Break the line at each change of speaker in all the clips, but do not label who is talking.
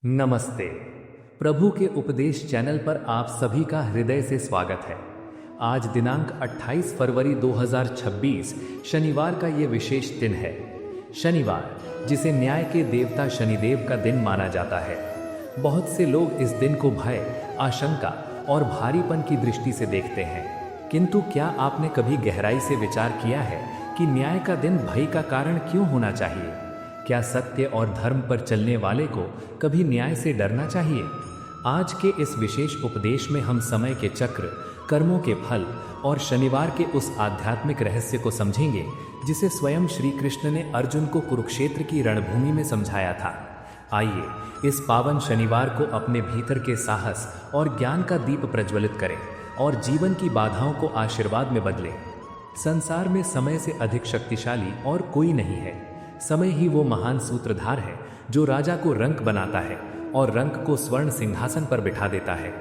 नमस्ते। प्रभु के उपदेश चैनल पर आप सभी का हृदय से स्वागत है। आज दिनांक 28 फरवरी 2026 शनिवार का ये विशेष दिन है। शनिवार, जिसे न्याय के देवता शनिदेव का दिन माना जाता है। बहुत से लोग इस दिन को भय, आशंका और भारीपन की दृष्टि से देखते हैं, किंतु क्या आपने कभी गहराई से विचार किया है कि न्याय का दिन भय का कारण क्यों होना चाहिए? क्या सत्य और धर्म पर चलने वाले को कभी न्याय से डरना चाहिए? आज के इस विशेष उपदेश में हम समय के चक्र, कर्मों के फल और शनिवार के उस आध्यात्मिक रहस्य को समझेंगे जिसे स्वयं श्री कृष्ण ने अर्जुन को कुरुक्षेत्र की रणभूमि में समझाया था। आइए इस पावन शनिवार को अपने भीतर के साहस और ज्ञान का दीप प्रज्वलित करें और जीवन की बाधाओं को आशीर्वाद में बदलें। संसार में समय से अधिक शक्तिशाली और कोई नहीं है। समय ही वो महान सूत्रधार है जो राजा को रंक बनाता है और रंक को स्वर्ण सिंहासन पर बिठा देता है।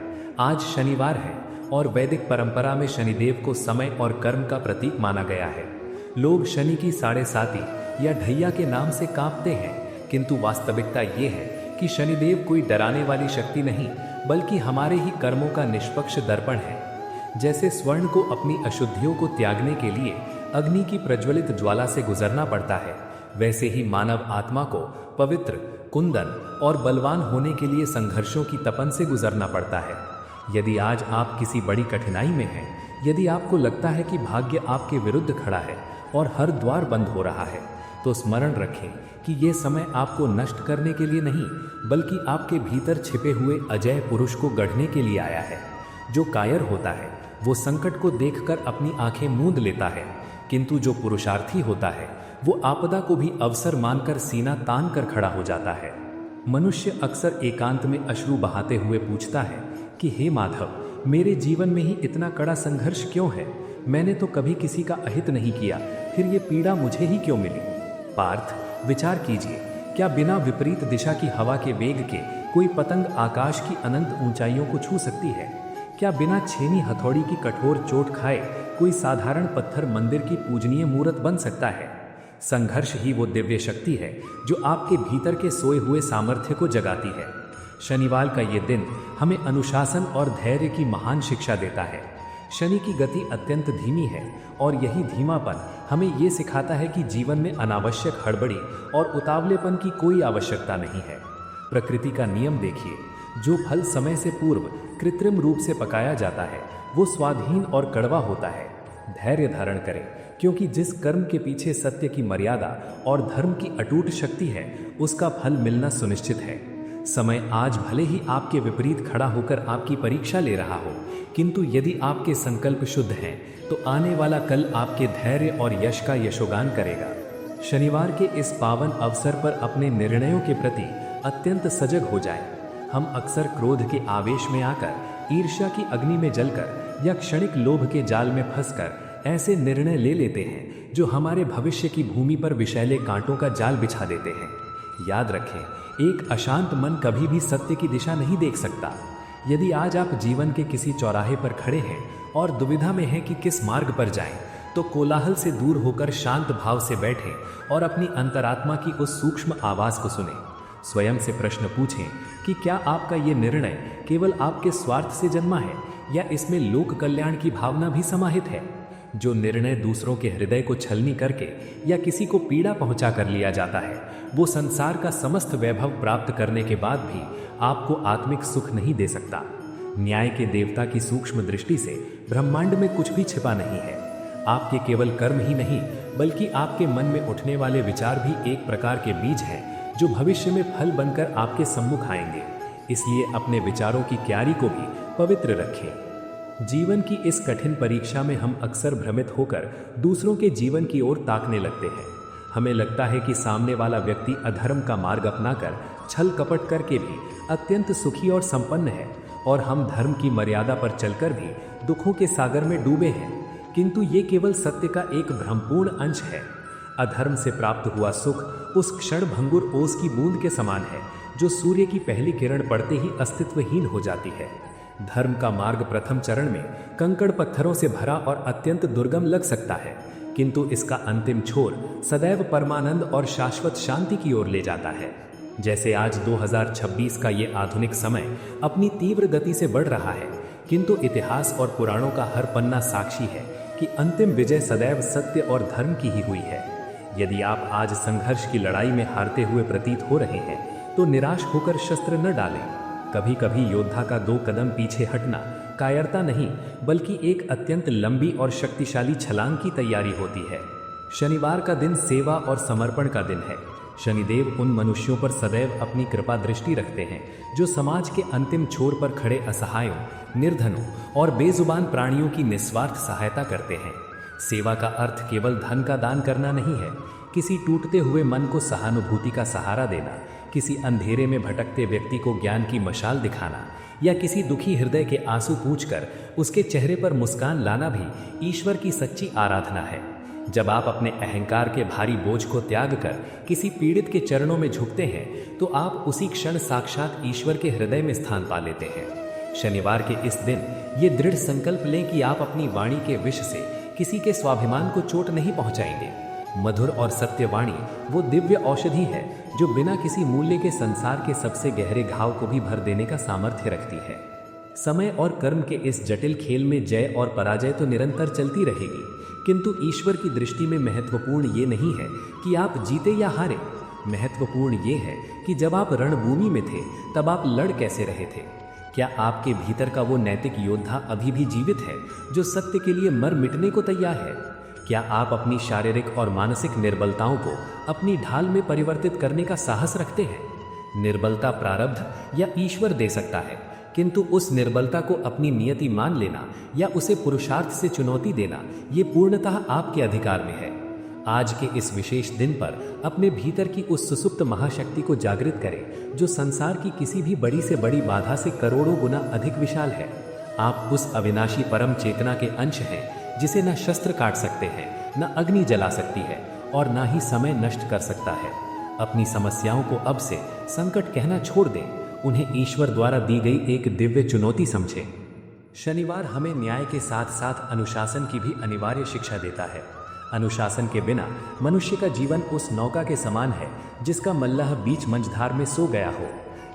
आज शनिवार है और वैदिक परंपरा में शनिदेव को समय और कर्म का प्रतीक माना गया है। लोग शनि की साढ़े साती या ढैया के नाम से कांपते हैं, किंतु वास्तविकता ये है कि शनिदेव कोई डराने वाली शक्ति नहीं, बल्कि हमारे ही कर्मों का निष्पक्ष दर्पण है। जैसे स्वर्ण को अपनी अशुद्धियों को त्यागने के लिए अग्नि की प्रज्वलित ज्वाला से गुजरना पड़ता है, वैसे ही मानव आत्मा को पवित्र, कुंदन और बलवान होने के लिए संघर्षों की तपन से गुजरना पड़ता है। यदि आज आप किसी बड़ी कठिनाई में हैं, यदि आपको लगता है कि भाग्य आपके विरुद्ध खड़ा है और हर द्वार बंद हो रहा है, तो स्मरण रखें कि ये समय आपको नष्ट करने के लिए नहीं, बल्कि आपके भीतर छिपे हुए अजय पुरुष को गढ़ने के लिए आया है। जो कायर होता है वो संकट को देखकर अपनी आंखें मूंद लेता है, किंतु जो पुरुषार्थी होता है वो आपदा को भी अवसर मानकर सीना तान कर खड़ा हो जाता है। मनुष्य अक्सर एकांत में अश्रु बहाते हुए पूछता है कि हे माधव, मेरे जीवन में ही इतना कड़ा संघर्ष क्यों है? मैंने तो कभी किसी का अहित नहीं किया, फिर ये पीड़ा मुझे ही क्यों मिली? पार्थ, विचार कीजिए, क्या बिना विपरीत दिशा की हवा के वेग के कोई पतंग आकाश की अनंत ऊंचाइयों को छू सकती है? क्या बिना छेनी हथौड़ी की कठोर चोट खाए कोई साधारण पत्थर मंदिर की पूजनीय मूर्त बन सकता है? संघर्ष ही वो दिव्य शक्ति है जो आपके भीतर के सोए हुए सामर्थ्य को जगाती है। शनिवार का ये दिन हमें अनुशासन और धैर्य की महान शिक्षा देता है। शनि की गति अत्यंत धीमी है और यही धीमापन हमें ये सिखाता है कि जीवन में अनावश्यक हड़बड़ी और उतावलेपन की कोई आवश्यकता नहीं है। प्रकृति का नियम देखिए, जो फल समय से पूर्व कृत्रिम रूप से पकाया जाता है वो स्वादहीन और कड़वा होता है। धैर्य धारण करें, क्योंकि जिस कर्म के पीछे सत्य की मर्यादा और धर्म की अटूट शक्ति है, उसका फल मिलना सुनिश्चित है। समय आज भले ही आपके विपरीत खड़ा होकर आपकी परीक्षा ले रहा हो, किंतु यदि आपके संकल्प शुद्ध हैं तो आने वाला कल आपके धैर्य और यश का यशोगान करेगा। शनिवार के इस पावन अवसर पर अपने निर्णयों के प्रति अत्यंत सजग हो जाएं। हम अक्सर क्रोध के आवेश में आकर, ईर्ष्या की अग्नि में जलकर या क्षणिक लोभ के जाल में फंसकर ऐसे निर्णय ले लेते हैं जो हमारे भविष्य की भूमि पर विषैले कांटों का जाल बिछा देते हैं। याद रखें, एक अशांत मन कभी भी सत्य की दिशा नहीं देख सकता। यदि आज आप जीवन के किसी चौराहे पर खड़े हैं और दुविधा में हैं कि किस मार्ग पर जाएं, तो कोलाहल से दूर होकर शांत भाव से बैठें और अपनी अंतरात्मा की उस सूक्ष्म आवाज को सुनें। स्वयं से प्रश्न पूछें कि क्या आपका ये निर्णय केवल आपके स्वार्थ से जन्मा है या इसमें लोक कल्याण की भावना भी समाहित है? जो निर्णय दूसरों के हृदय को छलनी करके या किसी को पीड़ा पहुंचा कर लिया जाता है, वो संसार का समस्त वैभव प्राप्त करने के बाद भी आपको आत्मिक सुख नहीं दे सकता। न्याय के देवता की सूक्ष्म दृष्टि से ब्रह्मांड में कुछ भी छिपा नहीं है। आपके केवल कर्म ही नहीं, बल्कि आपके मन में उठने वाले विचार भी एक प्रकार के बीज हैं जो भविष्य में फल बनकर आपके सम्मुख आएंगे। इसलिए अपने विचारों की क्यारी को भी पवित्र रखें। जीवन की इस कठिन परीक्षा में हम अक्सर भ्रमित होकर दूसरों के जीवन की ओर ताकने लगते हैं। हमें लगता है कि सामने वाला व्यक्ति अधर्म का मार्ग अपनाकर, छल कपट करके भी अत्यंत सुखी और संपन्न है, और हम धर्म की मर्यादा पर चलकर भी दुखों के सागर में डूबे हैं। किंतु ये केवल सत्य का एक भ्रमपूर्ण अंश है। अधर्म से प्राप्त हुआ सुख उस क्षण भंगुर ओस की बूंद के समान है जो सूर्य की पहली किरण पड़ते ही अस्तित्वहीन हो जाती है। धर्म का मार्ग प्रथम चरण में कंकड़ पत्थरों से भरा और अत्यंत दुर्गम लग सकता है, किंतु इसका अंतिम छोर सदैव परमानंद और शाश्वत शांति की ओर ले जाता है। जैसे आज 2026 का ये आधुनिक समय अपनी तीव्र गति से बढ़ रहा है, किंतु इतिहास और पुराणों का हर पन्ना साक्षी है कि अंतिम विजय सदैव सत्य और धर्म की ही हुई है। यदि आप आज संघर्ष की लड़ाई में हारते हुए प्रतीत हो रहे हैं तो निराश होकर शस्त्र न डालें। कभी कभी योद्धा का 2 कदम पीछे हटना कायरता नहीं, बल्कि एक अत्यंत लंबी और शक्तिशाली छलांग की तैयारी होती है। शनिवार का दिन सेवा और समर्पण का दिन है। शनिदेव उन मनुष्यों पर सदैव अपनी कृपा दृष्टि रखते हैं जो समाज के अंतिम छोर पर खड़े असहायों, निर्धनों और बेजुबान प्राणियों की निस्वार्थ सहायता करते हैं। सेवा का अर्थ केवल धन का दान करना नहीं है। किसी टूटते हुए मन को सहानुभूति का सहारा देना, किसी अंधेरे में भटकते व्यक्ति को ज्ञान की मशाल दिखाना या किसी दुखी हृदय के आंसू पूंछकर उसके चेहरे पर मुस्कान लाना भी ईश्वर की सच्ची आराधना है। जब आप अपने अहंकार के भारी बोझ को त्याग कर किसी पीड़ित के चरणों में झुकते हैं तो आप उसी क्षण साक्षात ईश्वर के हृदय में स्थान पा लेते हैं। शनिवार के इस दिन ये दृढ़ संकल्प लें कि आप अपनी वाणी के विष से किसी के स्वाभिमान को चोट नहीं पहुंचाएंगे। मधुर और सत्य वाणी वो दिव्य औषधि है जो बिना किसी मूल्य के संसार के सबसे गहरे घाव को भी भर देने का सामर्थ्य रखती है। समय और कर्म के इस जटिल खेल में जय और पराजय तो निरंतर चलती रहेगी, किंतु ईश्वर की दृष्टि में महत्वपूर्ण ये नहीं है कि आप जीते या हारे। महत्वपूर्ण ये है कि जब आप रणभूमि में थे तब आप लड़ कैसे रहे थे। क्या आपके भीतर का वो नैतिक योद्धा अभी भी जीवित है जो सत्य के लिए मर मिटने को तैयार है? क्या आप अपनी शारीरिक और मानसिक निर्बलताओं को अपनी ढाल में परिवर्तित करने का साहस रखते हैं? निर्बलता प्रारब्ध या ईश्वर दे सकता है, किंतु उस निर्बलता को अपनी नियति मान लेना या उसे पुरुषार्थ से चुनौती देना ये पूर्णतः आपके अधिकार में है। आज के इस विशेष दिन पर अपने भीतर की उस सुसुप्त महाशक्ति को जागृत करें जो संसार की किसी भी बड़ी से बड़ी बाधा से करोड़ों गुना अधिक विशाल है। आप उस अविनाशी परम चेतना के अंश हैं जिसे न शस्त्र काट सकते हैं, न अग्नि जला सकती है और न ही समय नष्ट कर सकता है। अपनी समस्याओं को अब से संकट कहना छोड़ दें, उन्हें ईश्वर द्वारा दी गई एक दिव्य चुनौती समझें। शनिवार हमें न्याय के साथ साथ अनुशासन की भी अनिवार्य शिक्षा देता है। अनुशासन के बिना मनुष्य का जीवन उस नौका के समान है जिसका मल्लाह बीच मंझधार में सो गया हो।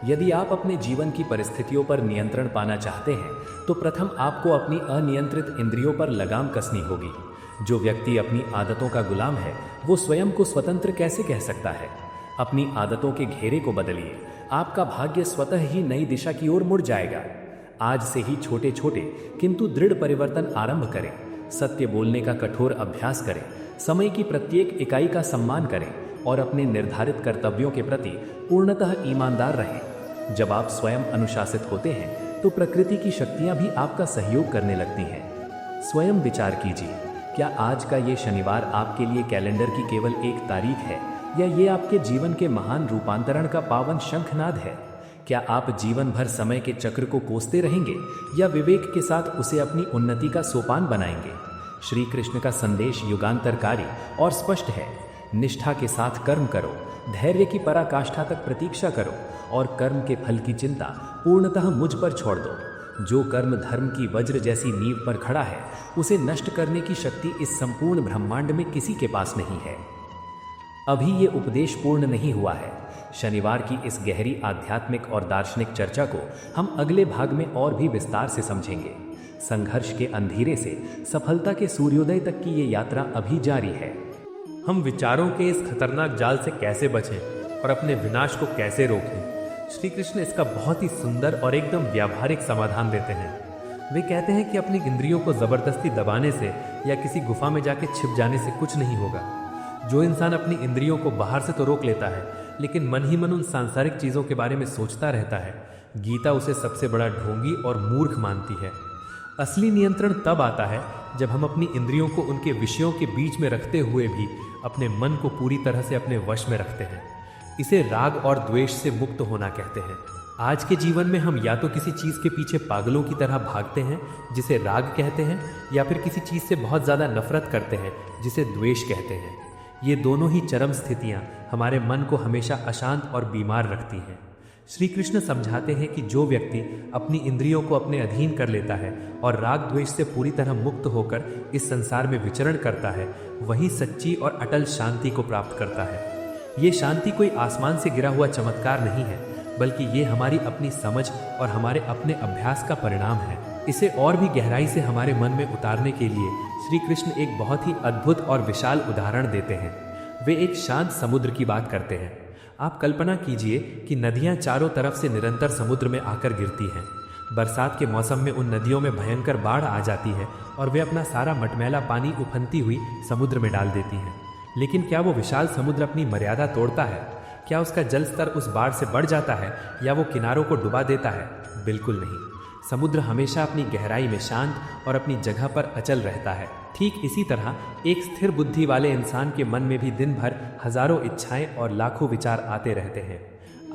यदि आप अपने जीवन की परिस्थितियों पर नियंत्रण पाना चाहते हैं तो प्रथम आपको अपनी अनियंत्रित इंद्रियों पर लगाम कसनी होगी। जो व्यक्ति अपनी आदतों का गुलाम है वो स्वयं को स्वतंत्र कैसे कह सकता है? अपनी आदतों के घेरे को बदलिए, आपका भाग्य स्वतः ही नई दिशा की ओर मुड़ जाएगा। आज से ही छोटे छोटे किंतु दृढ़ परिवर्तन आरंभ करें। सत्य बोलने का कठोर अभ्यास करें, समय की प्रत्येक इकाई का सम्मान करें और अपने निर्धारित कर्तव्यों के प्रति पूर्णतः ईमानदार रहें। जब आप स्वयं अनुशासित होते हैं तो प्रकृति की शक्तियां भी आपका सहयोग करने लगती हैं। स्वयं विचार कीजिए, क्या आज का ये शनिवार आपके लिए कैलेंडर की केवल एक तारीख है या ये आपके जीवन के महान रूपांतरण का पावन शंखनाद है? क्या आप जीवन भर समय के चक्र को कोसते रहेंगे या विवेक के साथ उसे अपनी उन्नति का सोपान बनाएंगे? श्री कृष्ण का संदेश युगांतरकारी और स्पष्ट है। निष्ठा के साथ कर्म करो, धैर्य की पराकाष्ठा तक प्रतीक्षा करो और कर्म के फल की चिंता पूर्णतः मुझ पर छोड़ दो। जो कर्म धर्म की वज्र जैसी नींव पर खड़ा है उसे नष्ट करने की शक्ति इस संपूर्ण ब्रह्मांड में किसी के पास नहीं है। अभी ये उपदेश पूर्ण नहीं हुआ है। शनिवार की इस गहरी आध्यात्मिक और दार्शनिक चर्चा को हम अगले भाग में और भी विस्तार से समझेंगे। संघर्ष के अंधेरे से सफलता के सूर्योदय तक की ये यात्रा अभी जारी है।
हम विचारों के इस खतरनाक जाल से कैसे बचें और अपने विनाश को कैसे रोकें? श्री कृष्ण इसका बहुत ही सुंदर और एकदम व्यावहारिक समाधान देते हैं। वे कहते हैं कि अपनी इंद्रियों को जबरदस्ती दबाने से या किसी गुफा में जाके छिप जाने से कुछ नहीं होगा। जो इंसान अपनी इंद्रियों को बाहर से तो रोक लेता है लेकिन मन ही मन उन सांसारिक चीज़ों के बारे में सोचता रहता है, गीता उसे सबसे बड़ा ढोंगी और मूर्ख मानती है। असली नियंत्रण तब आता है जब हम अपनी इंद्रियों को उनके विषयों के बीच में रखते हुए भी अपने मन को पूरी तरह से अपने वश में रखते हैं। इसे राग और द्वेष से मुक्त होना कहते हैं। आज के जीवन में हम या तो किसी चीज़ के पीछे पागलों की तरह भागते हैं जिसे राग कहते हैं, या फिर किसी चीज़ से बहुत ज़्यादा नफरत करते हैं जिसे द्वेष कहते हैं। ये दोनों ही चरम स्थितियाँ हमारे मन को हमेशा अशांत और बीमार रखती हैं। श्री कृष्ण समझाते हैं कि जो व्यक्ति अपनी इंद्रियों को अपने अधीन कर लेता है और राग द्वेष से पूरी तरह मुक्त होकर इस संसार में विचरण करता है, वही सच्ची और अटल शांति को प्राप्त करता है। ये शांति कोई आसमान से गिरा हुआ चमत्कार नहीं है, बल्कि ये हमारी अपनी समझ और हमारे अपने अभ्यास का परिणाम है। इसे और भी गहराई से हमारे मन में उतारने के लिए श्री कृष्ण एक बहुत ही अद्भुत और विशाल उदाहरण देते हैं। वे एक शांत समुद्र की बात करते हैं। आप कल्पना कीजिए कि नदियां चारों तरफ से निरंतर समुद्र में आकर गिरती हैं। बरसात के मौसम में उन नदियों में भयंकर बाढ़ आ जाती है और वे अपना सारा मटमैला पानी उफनती हुई समुद्र में डाल देती हैं। लेकिन क्या वो विशाल समुद्र अपनी मर्यादा तोड़ता है? क्या उसका जल स्तर उस बाढ़ से बढ़ जाता है या वो किनारों को डुबा देता है? बिल्कुल नहीं। समुद्र हमेशा अपनी गहराई में शांत और अपनी जगह पर अचल रहता है। ठीक इसी तरह एक स्थिर बुद्धि वाले इंसान के मन में भी दिन भर हजारों इच्छाएं और लाखों विचार आते रहते हैं।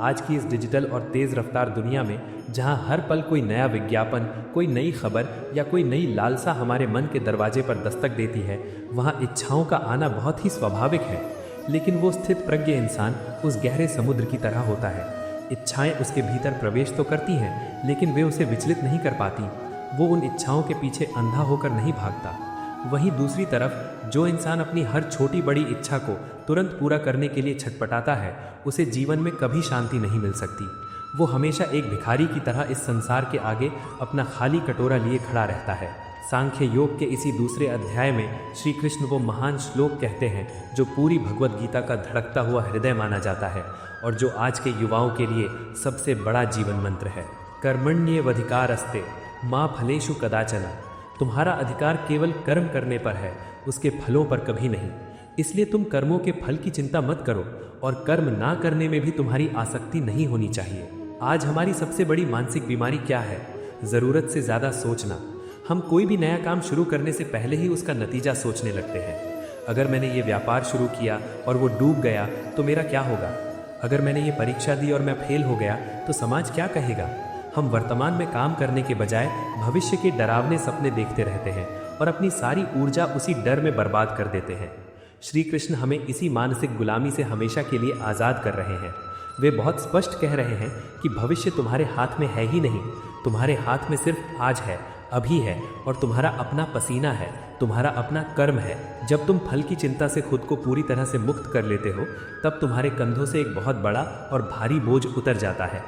आज की इस डिजिटल और तेज रफ्तार दुनिया में, जहां हर पल कोई नया विज्ञापन, कोई नई खबर या कोई नई लालसा हमारे मन के दरवाजे पर दस्तक देती है, वहां इच्छाओं का आना बहुत ही स्वाभाविक है। लेकिन वो स्थित प्रज्ञ इंसान उस गहरे समुद्र की तरह होता है। इच्छाएं उसके भीतर प्रवेश तो करती हैं, लेकिन वे उसे विचलित नहीं कर पाती। वो उन इच्छाओं के पीछे अंधा होकर नहीं भागता। वहीं दूसरी तरफ जो इंसान अपनी हर छोटी बड़ी इच्छा को तुरंत पूरा करने के लिए छटपटाता है, उसे जीवन में कभी शांति नहीं मिल सकती। वो हमेशा एक भिखारी की तरह इस संसार के आगे अपना खाली कटोरा लिए खड़ा रहता है। सांख्य योग के इसी दूसरे अध्याय में श्री कृष्ण वो महान श्लोक कहते हैं जो पूरी भगवत गीता का धड़कता हुआ हृदय माना जाता है और जो आज के युवाओं के लिए सबसे बड़ा जीवन मंत्र है। कर्मण्येवाधिकारस्ते मा फलेषु कदाचन। तुम्हारा अधिकार केवल कर्म करने पर है, उसके फलों पर कभी नहीं। इसलिए तुम कर्मों के फल की चिंता मत करो और कर्म ना करने में भी तुम्हारी आसक्ति नहीं होनी चाहिए। आज हमारी सबसे बड़ी मानसिक बीमारी क्या है? ज़रूरत से ज़्यादा सोचना। हम कोई भी नया काम शुरू करने से पहले ही उसका नतीजा सोचने लगते हैं। अगर मैंने ये व्यापार शुरू किया और वो डूब गया तो मेरा क्या होगा? अगर मैंने ये परीक्षा दी और मैं फेल हो गया तो समाज क्या कहेगा? हम वर्तमान में काम करने के बजाय भविष्य के डरावने सपने देखते रहते हैं और अपनी सारी ऊर्जा उसी डर में बर्बाद कर देते हैं। श्री कृष्ण हमें इसी मानसिक गुलामी से हमेशा के लिए आज़ाद कर रहे हैं। वे बहुत स्पष्ट कह रहे हैं कि भविष्य तुम्हारे हाथ में है ही नहीं, तुम्हारे हाथ में सिर्फ आज है, अभी है, और तुम्हारा अपना पसीना है, तुम्हारा अपना कर्म है। जब तुम फल की चिंता से खुद को पूरी तरह से मुक्त कर लेते हो, तब तुम्हारे कंधों से एक बहुत बड़ा और भारी बोझ उतर जाता है।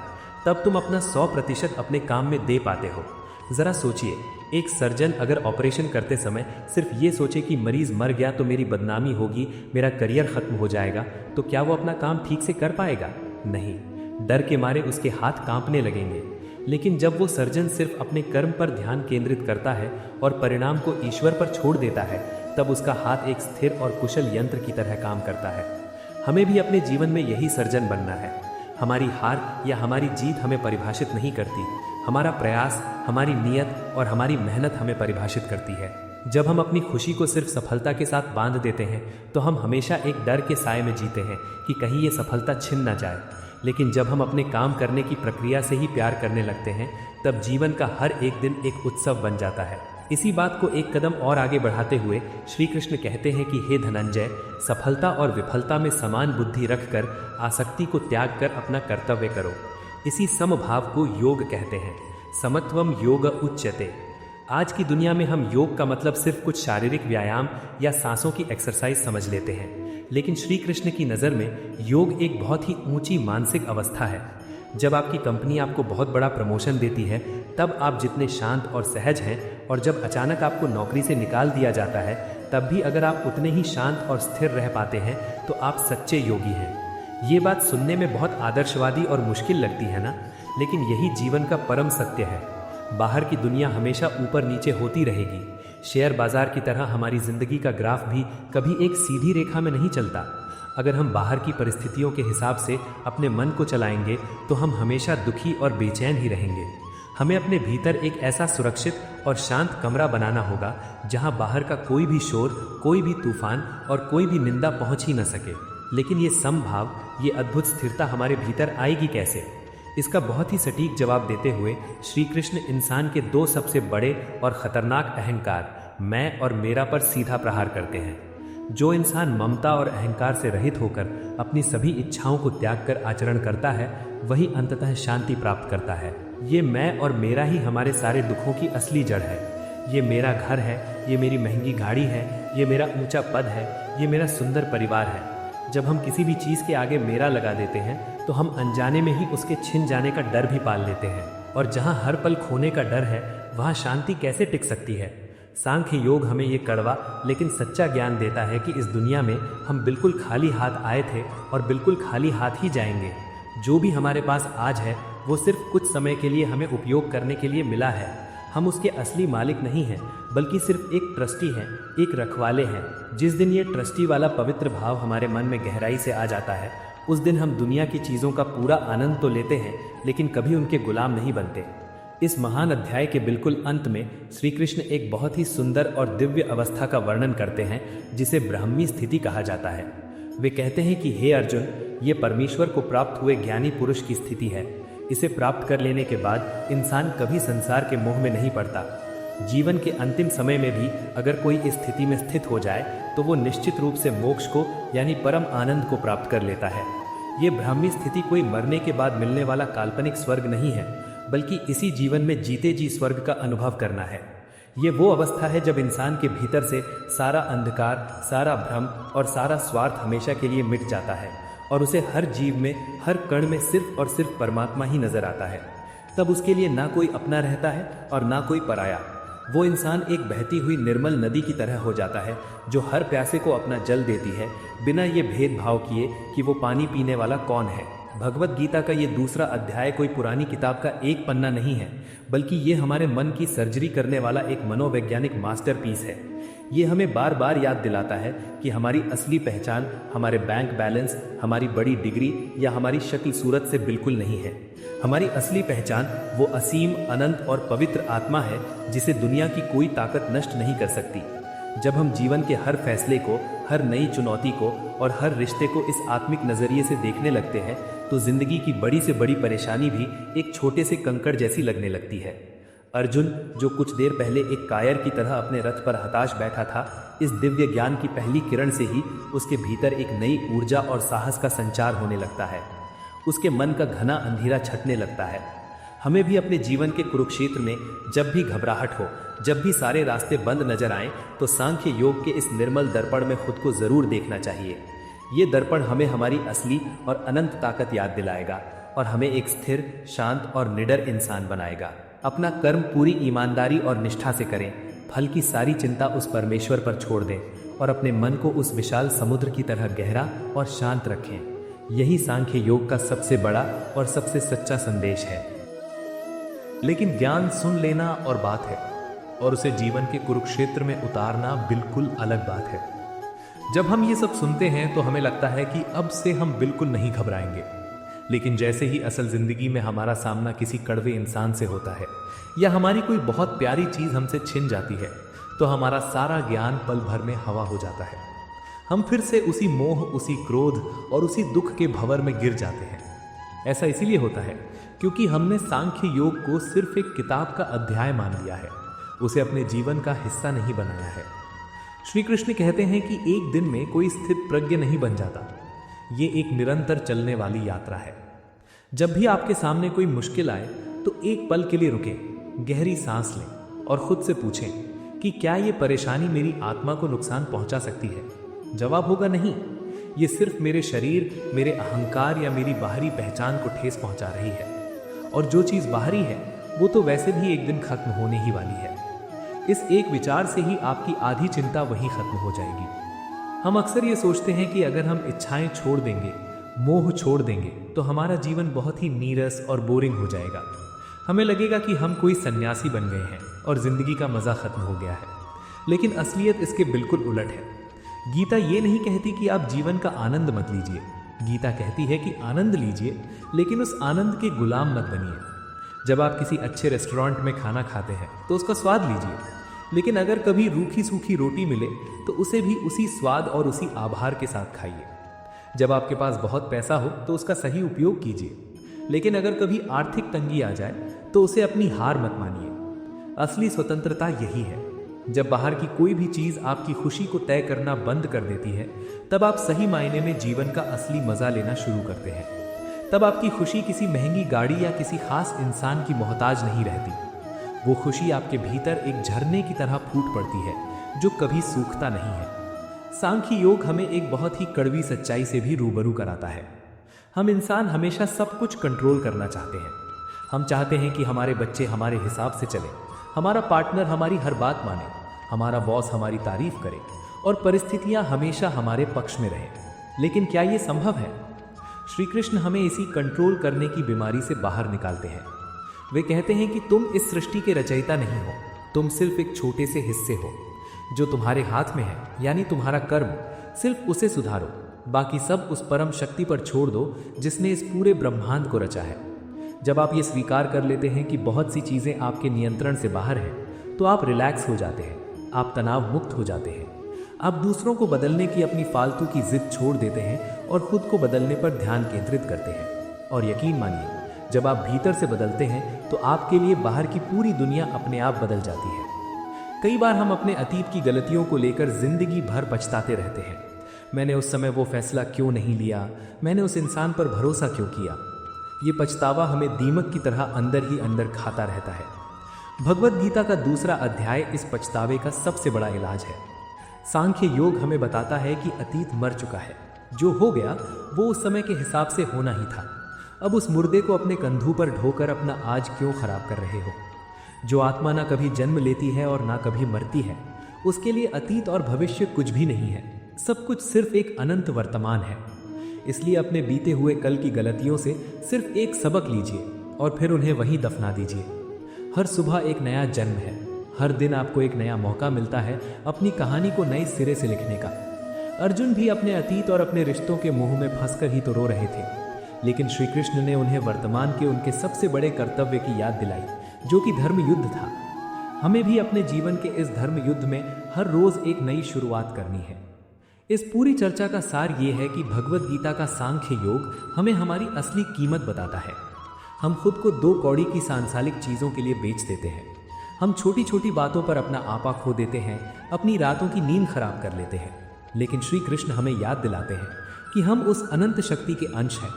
तब तुम अपना 100% अपने काम में दे पाते हो। ज़रा सोचिए, एक सर्जन अगर ऑपरेशन करते समय सिर्फ ये सोचे कि मरीज़ मर गया तो मेरी बदनामी होगी, मेरा करियर ख़त्म हो जाएगा, तो क्या वो अपना काम ठीक से कर पाएगा? नहीं। डर के मारे उसके हाथ कांपने लगेंगे। लेकिन जब वो सर्जन सिर्फ अपने कर्म पर ध्यान केंद्रित करता है और परिणाम को ईश्वर पर छोड़ देता है, तब उसका हाथ एक स्थिर और कुशल यंत्र की तरह काम करता है। हमें भी अपने जीवन में यही सर्जन बनना है। हमारी हार या हमारी जीत हमें परिभाषित नहीं करती, हमारा प्रयास, हमारी नियत और हमारी मेहनत हमें परिभाषित करती है। जब हम अपनी खुशी को सिर्फ सफलता के साथ बांध देते हैं तो हम हमेशा एक डर के साए में जीते हैं कि कहीं ये सफलता छिन ना जाए। लेकिन जब हम अपने काम करने की प्रक्रिया से ही प्यार करने लगते हैं, तब जीवन का हर एक दिन एक उत्सव बन जाता है। इसी बात को एक कदम और आगे बढ़ाते हुए श्री कृष्ण कहते हैं कि हे धनंजय, सफलता और विफलता में समान बुद्धि रखकर आसक्ति को त्याग कर अपना कर्तव्य करो। इसी समभाव को योग कहते हैं। समत्वम योग उच्यते। आज की दुनिया में हम योग का मतलब सिर्फ कुछ शारीरिक व्यायाम या सांसों की एक्सरसाइज समझ लेते हैं, लेकिन श्री कृष्ण की नज़र में योग एक बहुत ही ऊंची मानसिक अवस्था है। जब आपकी कंपनी आपको बहुत बड़ा प्रमोशन देती है, तब आप जितने शांत और सहज हैं, और जब अचानक आपको नौकरी से निकाल दिया जाता है, तब भी अगर आप उतने ही शांत और स्थिर रह पाते हैं तो आप सच्चे योगी हैं। ये बात सुनने में बहुत आदर्शवादी और मुश्किल लगती है ना, लेकिन यही जीवन का परम सत्य है। बाहर की दुनिया हमेशा ऊपर नीचे होती रहेगी। शेयर बाजार की तरह हमारी जिंदगी का ग्राफ भी कभी एक सीधी रेखा में नहीं चलता। अगर हम बाहर की परिस्थितियों के हिसाब से अपने मन को चलाएंगे तो हम हमेशा दुखी और बेचैन ही रहेंगे। हमें अपने भीतर एक ऐसा सुरक्षित और शांत कमरा बनाना होगा जहां बाहर का कोई भी शोर, कोई भी तूफान और कोई भी निंदा पहुंच ही न सके। लेकिन ये समभाव, ये अद्भुत स्थिरता हमारे भीतर आएगी कैसे? इसका बहुत ही सटीक जवाब देते हुए श्री कृष्ण इंसान के दो सबसे बड़े और खतरनाक अहंकार, मैं और मेरा, पर सीधा प्रहार करते हैं। जो इंसान ममता और अहंकार से रहित होकर अपनी सभी इच्छाओं को त्याग कर आचरण करता है, वही अंततः शांति प्राप्त करता है। ये मैं और मेरा ही हमारे सारे दुखों की असली जड़ है। ये मेरा घर है, ये मेरी महंगी गाड़ी है, ये मेरा ऊंचा पद है, ये मेरा सुंदर परिवार है। जब हम किसी भी चीज़ के आगे मेरा लगा देते हैं तो हम अनजाने में ही उसके छिन जाने का डर भी पाल लेते हैं। और जहाँ हर पल खोने का डर है, वहाँ शांति कैसे टिक सकती है? सांख्य योग हमें ये कड़वा लेकिन सच्चा ज्ञान देता है कि इस दुनिया में हम बिल्कुल खाली हाथ आए थे और बिल्कुल खाली हाथ ही जाएंगे। जो भी हमारे पास आज है वो सिर्फ कुछ समय के लिए हमें उपयोग करने के लिए मिला है। हम उसके असली मालिक नहीं हैं, बल्कि सिर्फ एक ट्रस्टी हैं, एक रखवाले हैं। जिस दिन ये ट्रस्टी वाला पवित्र भाव हमारे मन में गहराई से आ जाता है, उस दिन हम दुनिया की चीज़ों का पूरा आनंद तो लेते हैं, लेकिन कभी उनके गुलाम नहीं बनते। इस महान अध्याय के बिल्कुल अंत में श्री कृष्ण एक बहुत ही सुंदर और दिव्य अवस्था का वर्णन करते हैं, जिसे ब्राह्मी स्थिति कहा जाता है। वे कहते हैं कि हे अर्जुन, ये परमेश्वर को प्राप्त हुए ज्ञानी पुरुष की स्थिति है। इसे प्राप्त कर लेने के बाद इंसान कभी संसार के मोह में नहीं पड़ता। जीवन के अंतिम समय में भी अगर कोई इस स्थिति में स्थित हो जाए तो वो निश्चित रूप से मोक्ष को यानी परम आनंद को प्राप्त कर लेता है। ये ब्राह्मी स्थिति कोई मरने के बाद मिलने वाला काल्पनिक स्वर्ग नहीं है, बल्कि इसी जीवन में जीते जी स्वर्ग का अनुभव करना है। ये वो अवस्था है जब इंसान के भीतर से सारा अंधकार, सारा भ्रम और सारा स्वार्थ हमेशा के लिए मिट जाता है और उसे हर जीव में, हर कण में सिर्फ और सिर्फ परमात्मा ही नजर आता है। तब उसके लिए ना कोई अपना रहता है और ना कोई पराया। वो इंसान एक बहती हुई निर्मल नदी की तरह हो जाता है, जो हर प्यासे को अपना जल देती है, बिना ये भेदभाव किए कि वो पानी पीने वाला कौन है। भगवत गीता का ये दूसरा अध्याय कोई पुरानी किताब का एक पन्ना नहीं है, बल्कि ये हमारे मन की सर्जरी करने वाला एक मनोवैज्ञानिक मास्टरपीस है। ये हमें बार बार याद दिलाता है कि हमारी असली पहचान हमारे बैंक बैलेंस, हमारी बड़ी डिग्री या हमारी शक्ल सूरत से बिल्कुल नहीं है। हमारी असली पहचान वो असीम, अनंत और पवित्र आत्मा है, जिसे दुनिया की कोई ताकत नष्ट नहीं कर सकती। जब हम जीवन के हर फैसले को, हर नई चुनौती को और हर रिश्ते को इस आत्मिक नज़रिए से देखने लगते हैं, तो जिंदगी की बड़ी से बड़ी परेशानी भी एक छोटे से कंकड़ जैसी लगने लगती है। अर्जुन, जो कुछ देर पहले एक कायर की तरह अपने रथ पर हताश बैठा था, इस दिव्य ज्ञान की पहली किरण से ही उसके भीतर एक नई ऊर्जा और साहस का संचार होने लगता है। उसके मन का घना अंधेरा छटने लगता है। हमें भी अपने जीवन के कुरुक्षेत्र में जब भी घबराहट हो, जब भी सारे रास्ते बंद नजर आएं, तो सांख्य योग के इस निर्मल दर्पण में खुद को जरूर देखना चाहिए। ये दर्पण हमें हमारी असली और अनंत ताकत याद दिलाएगा और हमें एक स्थिर, शांत और निडर इंसान बनाएगा। अपना कर्म पूरी ईमानदारी और निष्ठा से करें, फल की सारी चिंता उस परमेश्वर पर छोड़ दें और अपने मन को उस विशाल समुद्र की तरह गहरा और शांत रखें। यही सांख्य योग का सबसे बड़ा और सबसे सच्चा संदेश है।
लेकिन ज्ञान सुन लेना और बात है, और उसे जीवन के कुरुक्षेत्र में उतारना बिल्कुल अलग बात है। जब हम ये सब सुनते हैं तो हमें लगता है कि अब से हम बिल्कुल नहीं घबराएंगे, लेकिन जैसे ही असल जिंदगी में हमारा सामना किसी कड़वे इंसान से होता है या हमारी कोई बहुत प्यारी चीज हमसे छिन जाती है, तो हमारा सारा ज्ञान पल भर में हवा हो जाता है। हम फिर से उसी मोह, उसी क्रोध और उसी दुख के भंवर में गिर जाते हैं। ऐसा इसीलिए होता है क्योंकि हमने सांख्य योग को सिर्फ एक किताब का अध्याय मान लिया है, उसे अपने जीवन का हिस्सा नहीं बनाया है। श्री कृष्ण कहते हैं कि एक दिन में कोई स्थित प्रज्ञ नहीं बन जाता। ये एक निरंतर चलने वाली यात्रा है। जब भी आपके सामने कोई मुश्किल आए तो एक पल के लिए रुकें, गहरी सांस लें और खुद से पूछें कि क्या ये परेशानी मेरी आत्मा को नुकसान पहुंचा सकती है। जवाब होगा नहीं, ये सिर्फ मेरे शरीर, मेरे अहंकार या मेरी बाहरी पहचान को ठेस पहुंचा रही है। और जो चीज़ बाहरी है वो तो वैसे भी एक दिन खत्म होने ही वाली है। इस एक विचार से ही आपकी आधी चिंता वहीं खत्म हो जाएगी। हम अक्सर ये सोचते हैं कि अगर हम इच्छाएं छोड़ देंगे, मोह छोड़ देंगे, तो हमारा जीवन बहुत ही नीरस और बोरिंग हो जाएगा। हमें लगेगा कि हम कोई सन्यासी बन गए हैं और जिंदगी का मज़ा खत्म हो गया है। लेकिन असलियत इसके बिल्कुल उलट है। गीता ये नहीं कहती कि आप जीवन का आनंद मत लीजिए। गीता कहती है कि आनंद लीजिए, लेकिन उस आनंद के गुलाम मत बनिए। जब आप किसी अच्छे रेस्टोरेंट में खाना खाते हैं तो उसका स्वाद लीजिए, लेकिन अगर कभी रूखी सूखी रोटी मिले तो उसे भी उसी स्वाद और उसी आभार के साथ खाइए। जब आपके पास बहुत पैसा हो तो उसका सही उपयोग कीजिए, लेकिन अगर कभी आर्थिक तंगी आ जाए तो उसे अपनी हार मत मानिए। असली स्वतंत्रता यही है। जब बाहर की कोई भी चीज़ आपकी खुशी को तय करना बंद कर देती है, तब आप सही मायने में जीवन का असली मज़ा लेना शुरू करते हैं। तब आपकी खुशी किसी महंगी गाड़ी या किसी खास इंसान की मोहताज नहीं रहती। वो खुशी आपके भीतर एक झरने की तरह फूट पड़ती है जो कभी सूखता नहीं है।
सांख्य योग हमें एक बहुत ही कड़वी सच्चाई से भी रूबरू कराता है। हम इंसान हमेशा सब कुछ कंट्रोल करना चाहते हैं। हम चाहते हैं कि हमारे बच्चे हमारे हिसाब से चले, हमारा पार्टनर हमारी हर बात माने, हमारा बॉस हमारी तारीफ करे और परिस्थितियां हमेशा हमारे पक्ष में रहें। लेकिन क्या ये संभव है? श्री कृष्ण हमें इसी कंट्रोल करने की बीमारी से बाहर निकालते हैं। वे कहते हैं कि तुम इस सृष्टि के रचयिता नहीं हो, तुम सिर्फ एक छोटे से हिस्से हो। जो तुम्हारे हाथ में है, यानी तुम्हारा कर्म, सिर्फ उसे सुधारो, बाकी सब उस परम शक्ति पर छोड़ दो जिसने इस पूरे ब्रह्मांड को रचा है। जब आप ये स्वीकार कर लेते हैं कि बहुत सी चीज़ें आपके नियंत्रण से बाहर हैं, तो आप रिलैक्स हो जाते हैं, आप तनाव मुक्त हो जाते हैं। आप दूसरों को बदलने की अपनी फालतू की जिद छोड़ देते हैं और खुद को बदलने पर ध्यान केंद्रित करते हैं। और यकीन मानिए, जब आप भीतर से बदलते हैं तो आपके लिए बाहर की पूरी दुनिया अपने आप बदल जाती है। कई बार हम अपने अतीत की गलतियों को लेकर जिंदगी भर पछताते रहते हैं। मैंने उस समय वो फैसला क्यों नहीं लिया, मैंने उस इंसान पर भरोसा क्यों किया। ये पछतावा हमें दीमक की तरह अंदर ही अंदर खाता रहता है। भगवत गीता का दूसरा अध्याय इस पछतावे का सबसे बड़ा इलाज है। सांख्य योग हमें बताता है कि अतीत मर चुका है, जो हो गया वो उस समय के हिसाब से होना ही था। अब उस मुर्दे को अपने कंधों पर ढोकर अपना आज क्यों खराब कर रहे हो? जो आत्मा ना कभी जन्म लेती है और ना कभी मरती है, उसके लिए अतीत और भविष्य कुछ भी नहीं है। सब कुछ सिर्फ एक अनंत वर्तमान है। इसलिए अपने बीते हुए कल की गलतियों से सिर्फ एक सबक लीजिए और फिर उन्हें वहीं दफना दीजिए। हर सुबह एक नया जन्म है, हर दिन आपको एक नया मौका मिलता है अपनी कहानी को नए सिरे से लिखने का। अर्जुन भी अपने अतीत और अपने रिश्तों के मोह में फंसकर ही तो रो रहे थे, लेकिन श्री कृष्ण ने उन्हें वर्तमान के उनके सबसे बड़े कर्तव्य की याद दिलाई, जो कि धर्म युद्ध था। हमें भी अपने जीवन के इस धर्म युद्ध में हर रोज एक नई शुरुआत करनी है। इस पूरी चर्चा का सार ये है कि भगवत गीता का सांख्य योग हमें हमारी असली कीमत बताता है। हम खुद को 2 कौड़ी की सांसारिक चीज़ों के लिए बेच देते हैं। हम छोटी छोटी बातों पर अपना आपा खो देते हैं, अपनी रातों की नींद खराब कर लेते हैं। लेकिन श्री कृष्ण हमें याद दिलाते हैं कि हम उस अनंत शक्ति के अंश हैं।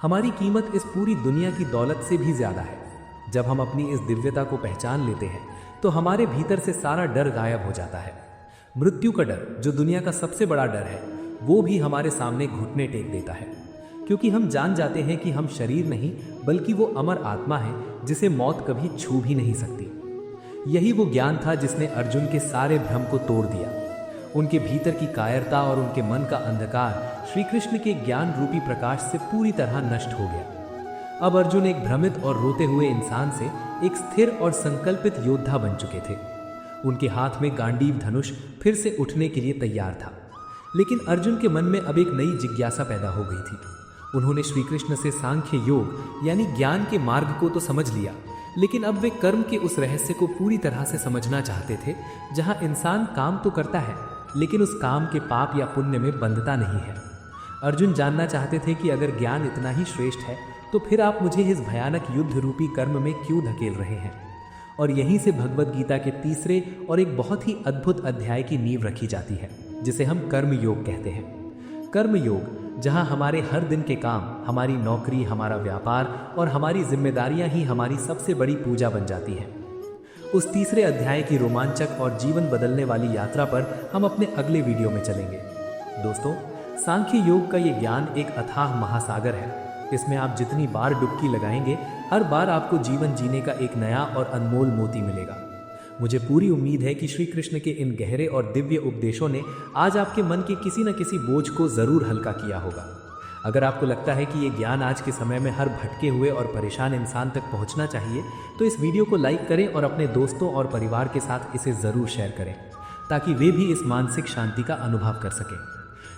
हमारी कीमत इस पूरी दुनिया की दौलत से भी ज्यादा है। जब हम अपनी इस दिव्यता को पहचान लेते हैं तो हमारे भीतर से सारा डर गायब हो जाता है। मृत्यु का डर, जो दुनिया का सबसे बड़ा डर है, वो भी हमारे सामने घुटने टेक देता है, क्योंकि हम जान जाते हैं कि हम शरीर नहीं बल्कि वो अमर आत्मा है जिसे मौत कभी छू भी नहीं सकती। यही वो ज्ञान था जिसने अर्जुन के सारे भ्रम को तोड़ दिया। उनके भीतर की कायरता और उनके मन का अंधकार श्री कृष्ण के ज्ञान रूपी प्रकाश से पूरी तरह नष्ट हो गया। अब अर्जुन एक भ्रमित और रोते हुए इंसान से एक स्थिर और संकल्पित योद्धा बन चुके थे। उनके हाथ में गांडीव धनुष फिर से उठने के लिए तैयार था। लेकिन अर्जुन के मन में अब एक नई जिज्ञासा पैदा हो गई थी। उन्होंने श्री कृष्ण से सांख्य योग यानी ज्ञान के मार्ग को तो समझ लिया, लेकिन अब वे कर्म के उस रहस्य को पूरी तरह से समझना चाहते थे, जहां इंसान काम तो करता है लेकिन उस काम के पाप या पुण्य में बंधता नहीं है। अर्जुन जानना चाहते थे कि अगर ज्ञान इतना ही श्रेष्ठ है तो फिर आप मुझे इस भयानक युद्ध रूपी कर्म में क्यों धकेल रहे हैं। और यहीं से भगवत गीता के तीसरे और एक बहुत ही अद्भुत अध्याय की नींव रखी जाती है, जिसे हम कर्म योग कहते हैं। कर्म योग, जहां हमारे हर दिन के काम, हमारी नौकरी, हमारा व्यापार और हमारी जिम्मेदारियां ही हमारी सबसे बड़ी पूजा बन जाती हैं। उस तीसरे अध्याय की रोमांचक और जीवन बदलने वाली यात्रा पर हम अपने अगले वीडियो में चलेंगे। दोस्तों, सांख्य योग का ये ज्ञान एक अथाह महासागर है। इसमें आप जितनी बार डुबकी लगाएंगे, हर बार आपको जीवन जीने का एक नया और अनमोल मोती मिलेगा। मुझे पूरी उम्मीद है कि श्री कृष्ण के इन गहरे और दिव्य उपदेशों ने आज आपके मन के किसी न किसी बोझ को जरूर हल्का किया होगा। अगर आपको लगता है कि ये ज्ञान आज के समय में हर भटके हुए और परेशान इंसान तक पहुंचना चाहिए, तो इस वीडियो को लाइक करें और अपने दोस्तों और परिवार के साथ इसे ज़रूर शेयर करें, ताकि वे भी इस मानसिक शांति का अनुभव कर सकें।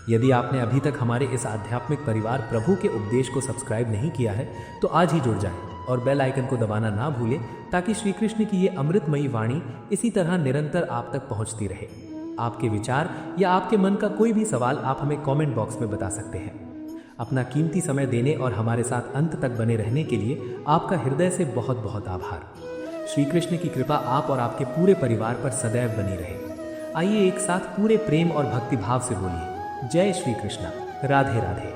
यदि आपने अभी तक हमारे इस आध्यात्मिक परिवार प्रभु के उपदेश को सब्सक्राइब नहीं किया है, तो आज ही जुड़ जाएं और बेल आइकन को दबाना ना भूलें, ताकि श्री कृष्ण की ये अमृतमयी वाणी इसी तरह निरंतर आप तक पहुंचती रहे। आपके विचार या आपके मन का कोई भी सवाल आप हमें कमेंट बॉक्स में बता सकते हैं। अपना कीमती समय देने और हमारे साथ अंत तक बने रहने के लिए आपका हृदय से बहुत बहुत आभार। श्री कृष्ण की कृपा आप और आपके पूरे परिवार पर सदैव बनी रहे। आइए एक साथ पूरे प्रेम और भक्तिभाव से बोलिए, जय श्री कृष्ण, राधे राधे।